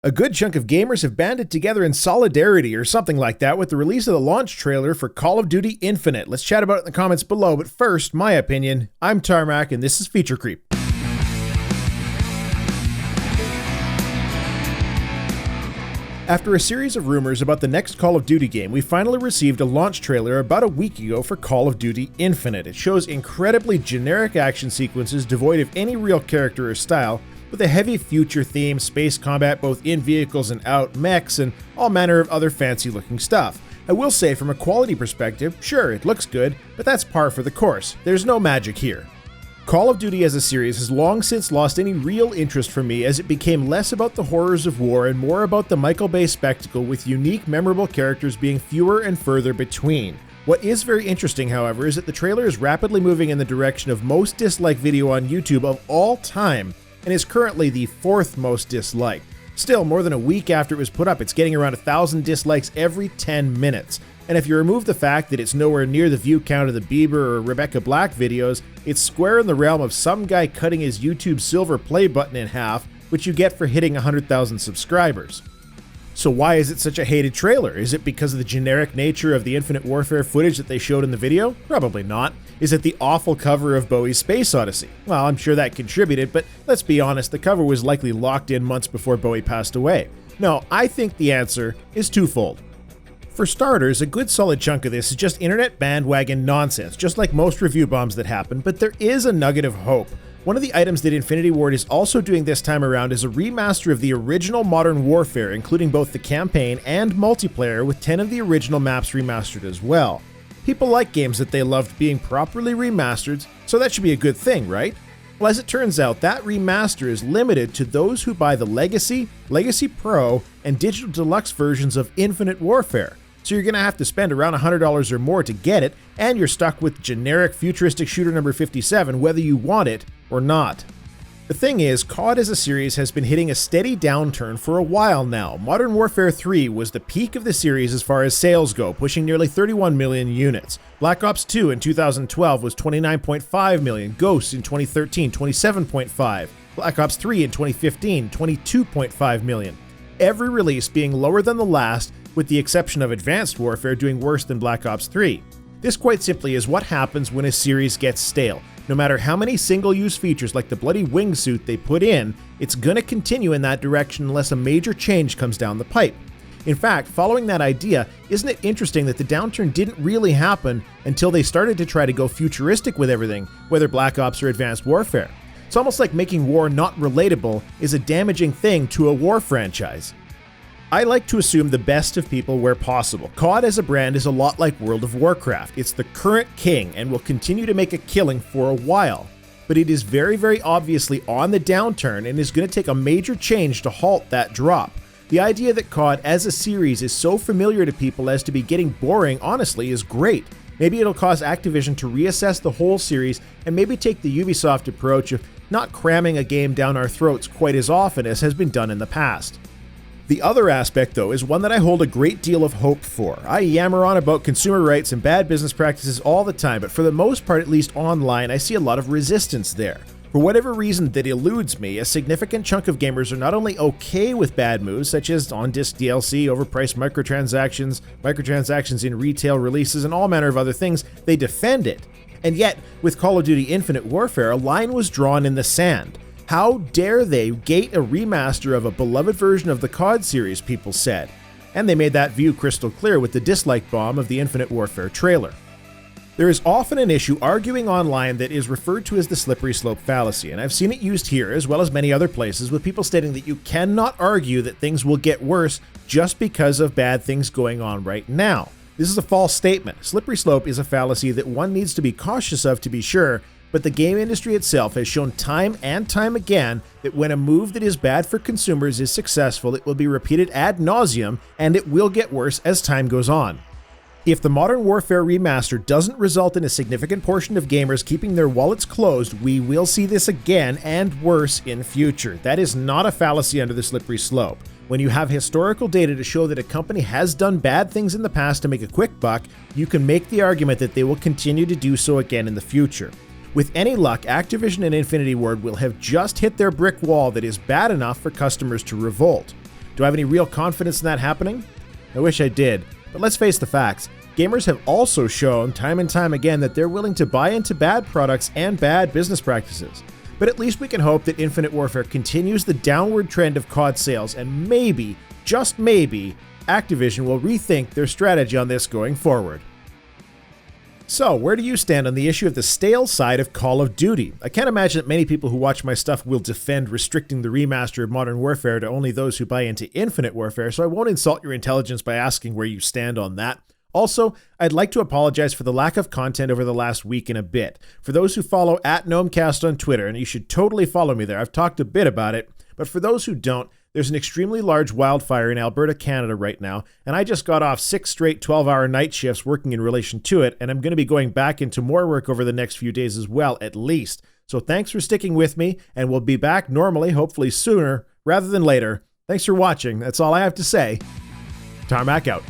A good chunk of gamers have banded together in solidarity or something like that with the release of the launch trailer for Call of Duty Infinite. Let's chat about it in the comments below, but first, my opinion. I'm Tarmack and this is Feature Creep. After a series of rumors about the next Call of Duty game, we finally received a launch trailer about a week ago for Call of Duty Infinite. It shows incredibly generic action sequences devoid of any real character or style, with a heavy future theme, space combat both in vehicles and out, mechs, and all manner of other fancy looking stuff. I will say, from a quality perspective, sure, it looks good, but that's par for the course. There's no magic here. Call of Duty as a series has long since lost any real interest for me as it became less about the horrors of war and more about the Michael Bay spectacle, with unique, memorable characters being fewer and further between. What is very interesting, however, is that the trailer is rapidly moving in the direction of most disliked video on YouTube of all time, and is currently the 4th most disliked. Still, more than a week after it was put up, it's getting around 1,000 dislikes every 10 minutes. And if you remove the fact that it's nowhere near the view count of the Bieber or Rebecca Black videos, it's square in the realm of some guy cutting his YouTube silver play button in half, which you get for hitting 100,000 subscribers. So why is it such a hated trailer? Is it because of the generic nature of the Infinite Warfare footage that they showed in the video? Probably not. Is it the awful cover of Bowie's Space Odyssey? Well, I'm sure that contributed, but let's be honest, the cover was likely locked in months before Bowie passed away. No, I think the answer is twofold. For starters, a good solid chunk of this is just internet bandwagon nonsense, just like most review bombs that happen, but there is a nugget of hope. One of the items that Infinity Ward is also doing this time around is a remaster of the original Modern Warfare, including both the campaign and multiplayer, with 10 of the original maps remastered as well. People like games that they loved being properly remastered, so that should be a good thing, right? Well, as it turns out, that remaster is limited to those who buy the Legacy, Legacy Pro, and Digital Deluxe versions of Infinite Warfare. So you're going to have to spend around $100 or more to get it, and you're stuck with generic futuristic shooter number 57 whether you want it or not. The thing is, COD as a series has been hitting a steady downturn for a while now. Modern Warfare 3 was the peak of the series as far as sales go, pushing nearly 31 million units. Black Ops 2 in 2012 was 29.5 million, Ghosts in 2013, 27.5, Black Ops 3 in 2015, 22.5 million. Every release being lower than the last, with the exception of Advanced Warfare doing worse than Black Ops 3. This quite simply is what happens when a series gets stale. No matter how many single-use features like the bloody wingsuit they put in, it's gonna continue in that direction unless a major change comes down the pipe. In fact, following that idea, isn't it interesting that the downturn didn't really happen until they started to try to go futuristic with everything, whether Black Ops or Advanced Warfare? It's almost like making war not relatable is a damaging thing to a war franchise. I like to assume the best of people where possible. COD as a brand is a lot like World of Warcraft. It's the current king and will continue to make a killing for a while. But it is very, very obviously on the downturn and is going to take a major change to halt that drop. The idea that COD as a series is so familiar to people as to be getting boring, honestly, is great. Maybe it'll cause Activision to reassess the whole series and maybe take the Ubisoft approach of not cramming a game down our throats quite as often as has been done in the past. The other aspect, though, is one that I hold a great deal of hope for. I yammer on about consumer rights and bad business practices all the time, but for the most part, at least online, I see a lot of resistance there. For whatever reason that eludes me, a significant chunk of gamers are not only okay with bad moves, such as on-disc DLC, overpriced microtransactions in retail releases, and all manner of other things, they defend it. And yet, with Call of Duty Infinite Warfare, a line was drawn in the sand. How dare they gate a remaster of a beloved version of the COD series, people said. And they made that view crystal clear with the dislike bomb of the Infinite Warfare trailer. There is often an issue arguing online that is referred to as the slippery slope fallacy, and I've seen it used here as well as many other places, with people stating that you cannot argue that things will get worse just because of bad things going on right now. This is a false statement. Slippery slope is a fallacy that one needs to be cautious of, to be sure, but the game industry itself has shown time and time again that when a move that is bad for consumers is successful, it will be repeated ad nauseum, and it will get worse as time goes on. If the Modern Warfare remaster doesn't result in a significant portion of gamers keeping their wallets closed, we will see this again and worse in future. That is not a fallacy under the slippery slope. When you have historical data to show that a company has done bad things in the past to make a quick buck, you can make the argument that they will continue to do so again in the future. With any luck, Activision and Infinity Ward will have just hit their brick wall that is bad enough for customers to revolt. Do I have any real confidence in that happening? I wish I did, but let's face the facts. Gamers have also shown time and time again that they're willing to buy into bad products and bad business practices. But at least we can hope that Infinite Warfare continues the downward trend of COD sales, and maybe, just maybe, Activision will rethink their strategy on this going forward. So, where do you stand on the issue of the stale side of Call of Duty? I can't imagine that many people who watch my stuff will defend restricting the remaster of Modern Warfare to only those who buy into Infinite Warfare, so I won't insult your intelligence by asking where you stand on that. Also, I'd like to apologize for the lack of content over the last week and a bit. For those who follow @GnomeCast on Twitter, and you should totally follow me there, I've talked a bit about it, but for those who don't, there's an extremely large wildfire in Alberta, Canada right now, and I just got off 6 straight 12-hour night shifts working in relation to it, and I'm going to be going back into more work over the next few days as well, at least. So thanks for sticking with me, and we'll be back normally, hopefully sooner, rather than later. Thanks for watching. That's all I have to say. Tarmack out.